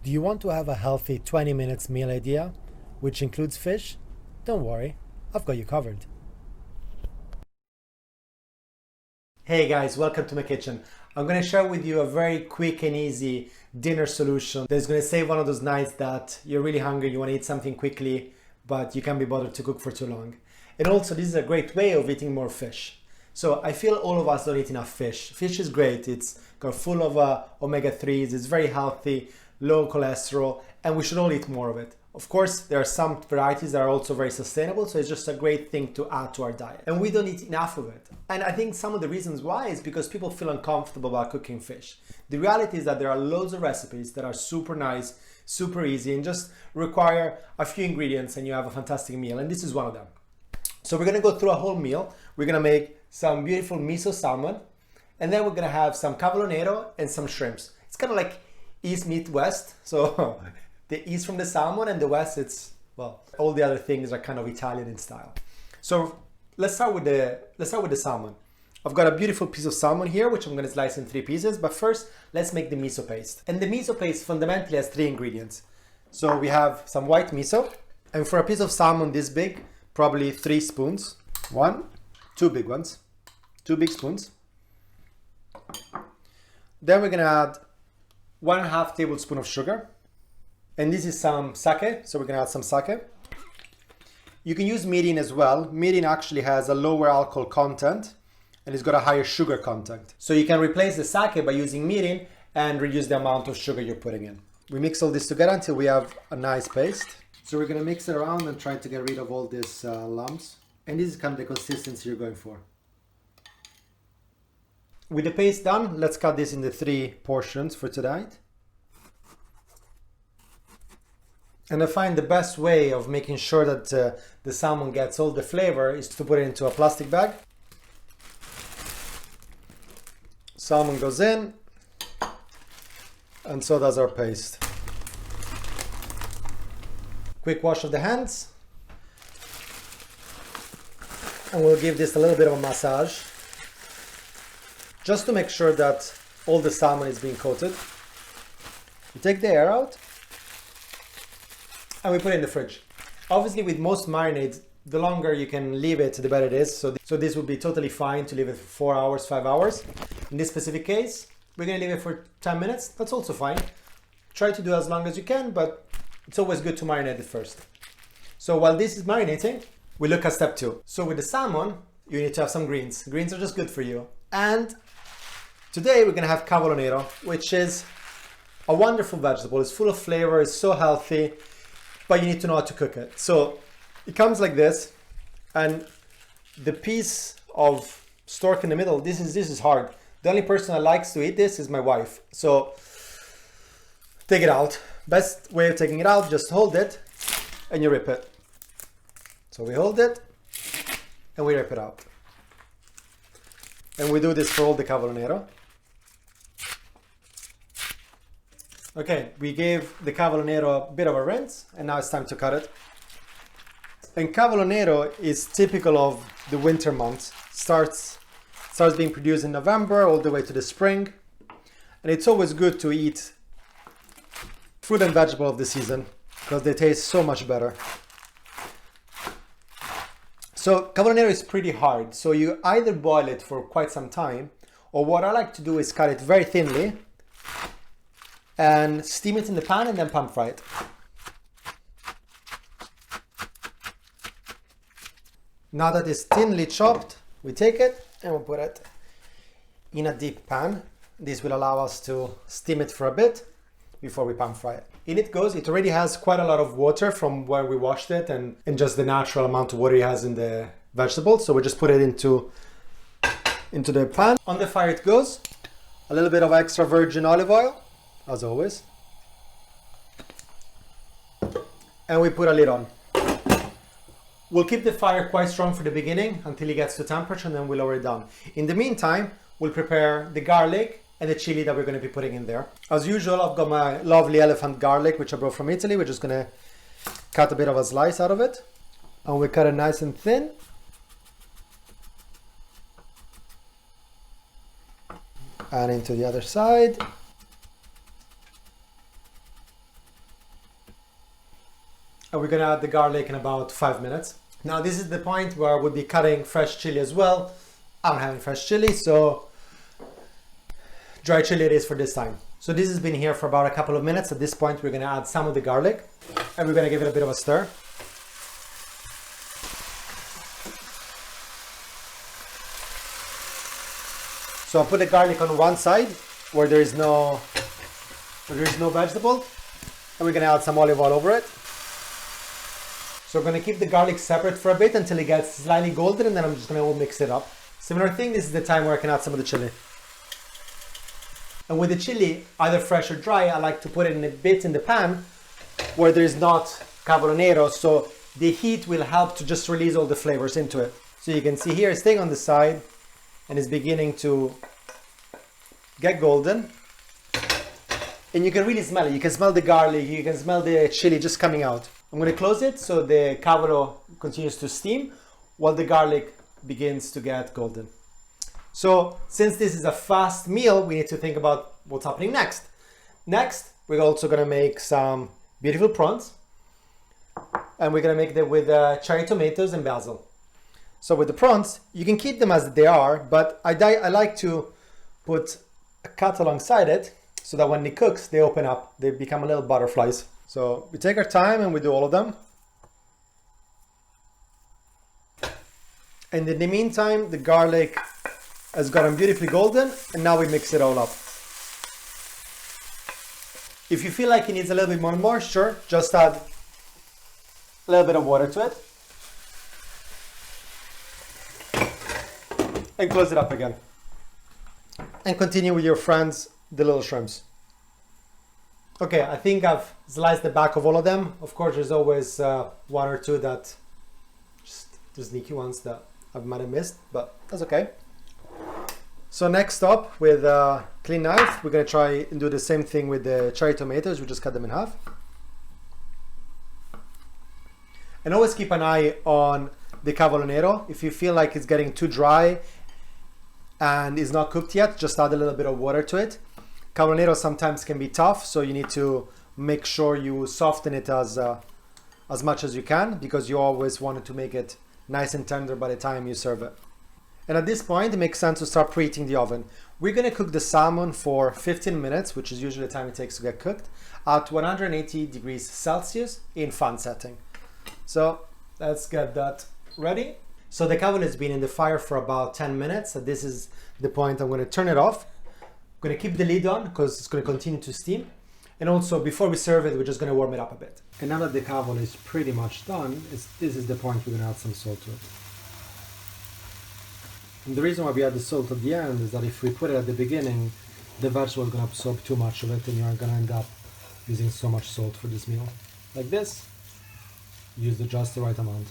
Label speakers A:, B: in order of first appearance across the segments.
A: Do you want to have a healthy 20 minutes meal idea, which includes fish? Don't worry, I've got you covered. Hey guys, welcome to my kitchen. I'm going to share with you a very quick and easy dinner solution that's going to save one of those nights that you're really hungry, you want to eat something quickly, but you can't be bothered to cook for too long. And also, this is a great way of eating more fish. So I feel all of us don't eat enough fish. Fish is great. It's got full of omega-3s. It's very healthy, low cholesterol, and we should all eat more of it. Of course, there are some varieties that are also very sustainable, so it's just a great thing to add to our diet. And we don't eat enough of it. And I think some of the reasons why is because people feel uncomfortable about cooking fish. The reality is that there are loads of recipes that are super nice, super easy, and just require a few ingredients and you have a fantastic meal. And this is one of them. So we're gonna go through a whole meal. We're gonna make some beautiful miso salmon, and then we're gonna have some Cavolo Nero and some shrimps. It's kind of like East meet West. So the East from the salmon and the West, it's, well, all the other things are kind of Italian in style. So let's start with the salmon. I've got a beautiful piece of salmon here, which I'm gonna slice in 3 pieces, but first let's make the miso paste. And the miso paste fundamentally has 3 ingredients. So we have some white miso, and for a piece of salmon this big, probably 3 spoons. 1, 2 big ones, 2 big spoons. Then we're gonna add 1.5 tablespoon of sugar. And this is some sake, so we're gonna add some sake. You can use mirin as well. Mirin actually has a lower alcohol content and it's got a higher sugar content. So you can replace the sake by using mirin and reduce the amount of sugar you're putting in. We mix all this together until we have a nice paste. So we're gonna mix it around and try to get rid of all these lumps. And this is kind of the consistency you're going for. With the paste done, let's cut this into 3 portions for tonight. And I find the best way of making sure that the salmon gets all the flavor is to put it into a plastic bag. Salmon goes in, and so does our paste. Quick wash of the hands. And we'll give this a little bit of a massage, just to make sure that all the salmon is being coated. We take the air out, and we put it in the fridge. Obviously, with most marinades, the longer you can leave it, the better it is. So this would be totally fine to leave it for 4 hours, 5 hours. In this specific case, we're gonna leave it for 10 minutes. That's also fine. Try to do as long as you can, but it's always good to marinate it first. So while this is marinating, we look at step 2. So with the salmon, you need to have some greens. Greens are just good for you. And today we're gonna have Cavolo Nero, which is a wonderful vegetable. It's full of flavor, it's so healthy, but you need to know how to cook it. So it comes like this, and the piece of stork in the middle, this is hard. The only person that likes to eat this is my wife. So take it out. Best way of taking it out, just hold it and you rip it. So we hold it and we rip it out. And we do this for all the Cavolo Nero. Okay, we gave the Cavolo Nero a bit of a rinse, and now it's time to cut it. And Cavolo Nero is typical of the winter months. Starts being produced in November all the way to the spring. And it's always good to eat fruit and vegetable of the season because they taste so much better. So Cavolo Nero is pretty hard. So you either boil it for quite some time, or what I like to do is cut it very thinly and steam it in the pan and then pan fry it. Now that it's thinly chopped, we take it and we put it in a deep pan. This will allow us to steam it for a bit before we pan fry it. In it goes. It already has quite a lot of water from where we washed it and just the natural amount of water it has in the vegetable. So we just put it into the pan. On the fire it goes. A little bit of extra virgin olive oil, as always. And we put a lid on. We'll keep the fire quite strong for the beginning until it gets to temperature, and then we'll lower it down. In the meantime, we'll prepare the garlic and the chili that we're going to be putting in there. As usual, I've got my lovely elephant garlic, which I brought from Italy. We're just going to cut a bit of a slice out of it. And we cut it nice and thin. And into the other side. And we're gonna add the garlic in about 5 minutes. Now this is the point where we'll be cutting fresh chili as well. I'm having fresh chili, so dry chili it is for this time. So this has been here for about a couple of minutes. At this point, we're gonna add some of the garlic and we're gonna give it a bit of a stir. So I'll put the garlic on one side where there is no vegetable, and we're gonna add some olive oil over it. So we're gonna keep the garlic separate for a bit until it gets slightly golden, and then I'm just gonna mix it up. Similar thing, this is the time where I can add some of the chili. And with the chili, either fresh or dry, I like to put it in a bit in the pan where there is not Cavolo Nero, so the heat will help to just release all the flavors into it. So you can see here it's staying on the side and it's beginning to get golden. And you can really smell it. You can smell the garlic, you can smell the chili just coming out. I'm going to close it so the cavolo continues to steam while the garlic begins to get golden. So since this is a fast meal, we need to think about what's happening next. Next, we're also going to make some beautiful prawns, and we're going to make them with cherry tomatoes and basil. So with the prawns, you can keep them as they are, but I like to put a cut alongside it so that when it cooks, they open up, they become little butterflies. So we take our time and we do all of them. And in the meantime, the garlic has gotten beautifully golden, and now we mix it all up. If you feel like it needs a little bit more moisture, just add a little bit of water to it. And close it up again. And continue with your friends, the little shrimps. Okay, I think I've sliced the back of all of them. Of course, there's always one or two that just the sneaky ones that I might have missed, but that's okay. So next up, with a clean knife, we're gonna try and do the same thing with the cherry tomatoes. We just cut them in half. And always keep an eye on the Cavolo Nero. If you feel like it's getting too dry and is not cooked yet, just add a little bit of water to it. Cavolo Nero sometimes can be tough, so you need to make sure you soften it as much as you can, because you always want to make it nice and tender by the time you serve it. And at this point, it makes sense to start preheating the oven. We're gonna cook the salmon for 15 minutes, which is usually the time it takes to get cooked, at 180 degrees Celsius in fan setting. So let's get that ready. So the cavolo has been in the fire for about 10 minutes. So this is the point I'm gonna turn it off. I'm gonna keep the lid on because it's gonna continue to steam. And also before we serve it, we're just gonna warm it up a bit. And now that the cavolo is pretty much done, this is the point we're gonna add some salt to it. And the reason why we add the salt at the end is that if we put it at the beginning, the vegetable is going to absorb too much of it and you're going to end up using so much salt for this meal. Like this, use just the right amount.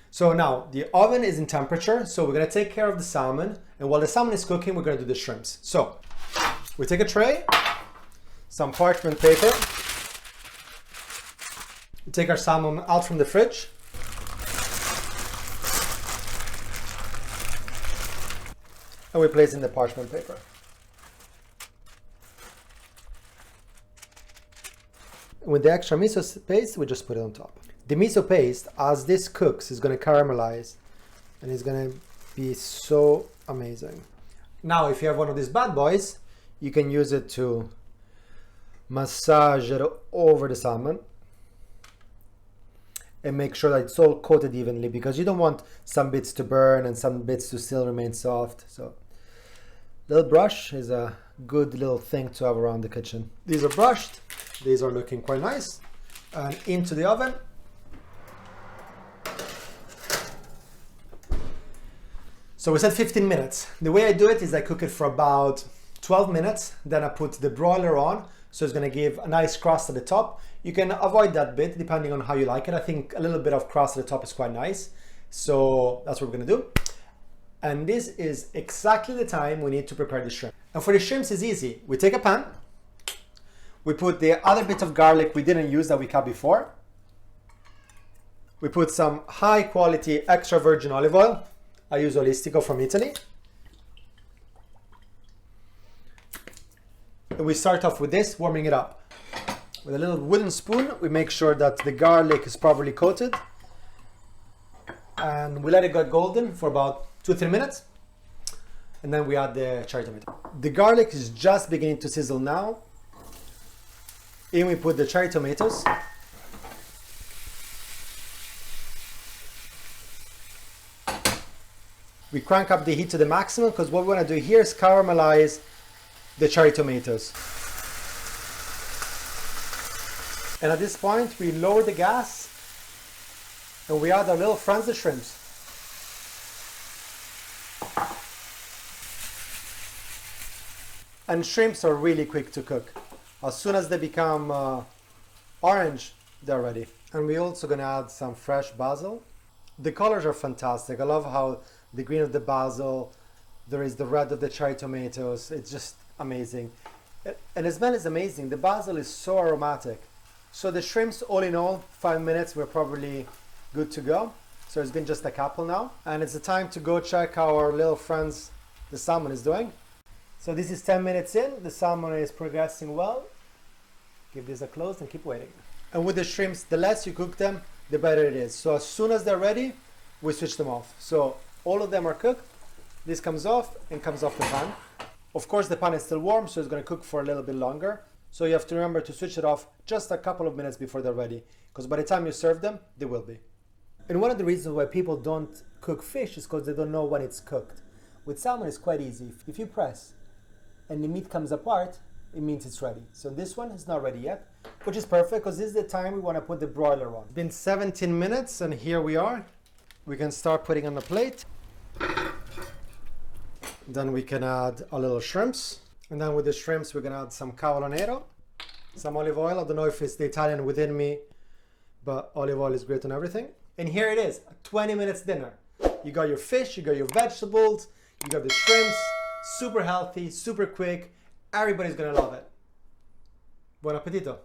A: So now the oven is in temperature, so we're going to take care of the salmon, and while the salmon is cooking, we're going to do the shrimps. So we take a tray, some parchment paper, we take our salmon out from the fridge, and we place in the parchment paper. And with the extra miso paste, we just put it on top. The miso paste, as this cooks, is going to caramelize and it's going to be so amazing. Now, if you have one of these bad boys, you can use it to massage it over the salmon and make sure that it's all coated evenly, because you don't want some bits to burn and some bits to still remain soft. So little brush is a good little thing to have around the kitchen. These are brushed, these are looking quite nice. And into the oven. So we said 15 minutes. The way I do it is I cook it for about 12 minutes, then I put the broiler on, so it's gonna give a nice crust at the top. You can avoid that bit depending on how you like it. I think a little bit of crust at the top is quite nice. So that's what we're gonna do. And this is exactly the time we need to prepare the shrimp. And for the shrimps, it's easy. We take a pan, we put the other bit of garlic we didn't use that we cut before. We put some high quality extra virgin olive oil. I use Olistico from Italy. And we start off with this, warming it up. With a little wooden spoon, we make sure that the garlic is properly coated. And we let it get golden for about 2-3 minutes. And then we add the cherry tomato. The garlic is just beginning to sizzle now. In we put the cherry tomatoes. We crank up the heat to the maximum because what we want to do here is caramelize the cherry tomatoes. And at this point, we lower the gas and we add our little friends, the shrimps. And shrimps are really quick to cook. As soon as they become orange, they're ready. And we're also gonna add some fresh basil. The colors are fantastic. I love how the green of the basil, there is the red of the cherry tomatoes. It's just amazing. And the smell is amazing. The basil is so aromatic. So the shrimps, all in all, 5 minutes, we're probably good to go. So it's been just a couple now. And it's the time to go check how our little friends, the salmon, is doing. So this is 10 minutes in. The salmon is progressing well. Give this a close and keep waiting. And with the shrimps, the less you cook them, the better it is. So as soon as they're ready, we switch them off. So all of them are cooked. This comes off and comes off the pan. Of course, the pan is still warm, so it's going to cook for a little bit longer. So you have to remember to switch it off just a couple of minutes before they're ready, because by the time you serve them, they will be. And one of the reasons why people don't cook fish is because they don't know when it's cooked. With salmon, it's quite easy. If you press and the meat comes apart, it means it's ready. So this one is not ready yet, which is perfect because this is the time we want to put the broiler on. It's been 17 minutes and here we are. We can start putting on the plate. Then we can add a little shrimps. And then with the shrimps, we're gonna add some Cavolo Nero, some olive oil. I don't know if it's the Italian within me, but olive oil is great on everything. And here it is, a 20 minutes dinner. You got your fish, you got your vegetables, you got the shrimps, super healthy, super quick. Everybody's gonna love it. Buon appetito.